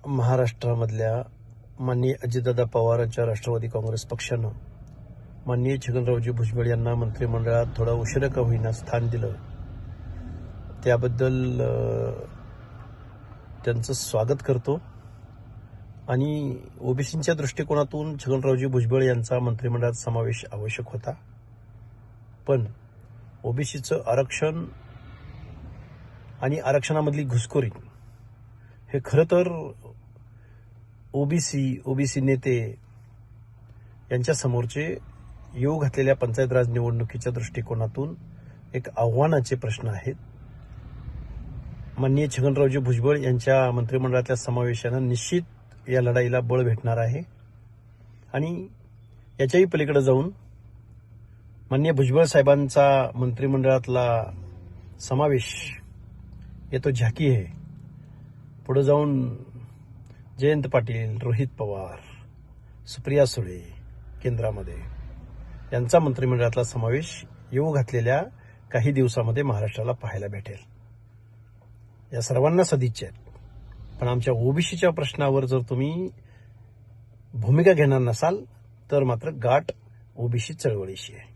महाराष्ट्रामधल्या माननीय अजितदादा पवारांच्या राष्ट्रवादी काँग्रेस पक्षानं माननीय छगनरावजी भुजबळ यांना मंत्रिमंडळात थोडा उशिरा का होईना स्थान दिलं, त्याबद्दल त्यांचं स्वागत करतो. आणि ओबीसींच्या दृष्टिकोनातून छगनरावजी भुजबळ यांचा मंत्रिमंडळात समावेश आवश्यक होता, पण ओबीसीचं आरक्षण आणि आरक्षणामधली घुसखोरी हे खरं तर ओबीसी नेते यांच्या समोरचे येऊ घातलेल्या पंचायत राज निवडणुकीच्या दृष्टिकोनातून एक आव्हानाचे प्रश्न आहेत. माननीय छगनरावजी भुजबळ यांच्या मंत्रिमंडळातल्या समावेशानं निश्चित या लढाईला बळ भेटणार आहे. आणि याच्याही पलीकडे जाऊन माननीय भुजबळ साहेबांचा मंत्रिमंडळातला समावेश येतो झाकी आहे. पुढे जाऊन जयंत पाटील, रोहित पवार, सुप्रिया सुळे केंद्रामध्ये यांचा मंत्रिमंडळातला समावेश येऊ घातलेल्या काही दिवसामध्ये महाराष्ट्राला पाहायला भेटेल. या सर्वांना सदिच्छा आहेत, पण आमच्या ओबीसीच्या प्रश्नावर जर तुम्ही भूमिका घेणार नसाल तर मात्र गाठ ओबीसी चळवळीशी आहे.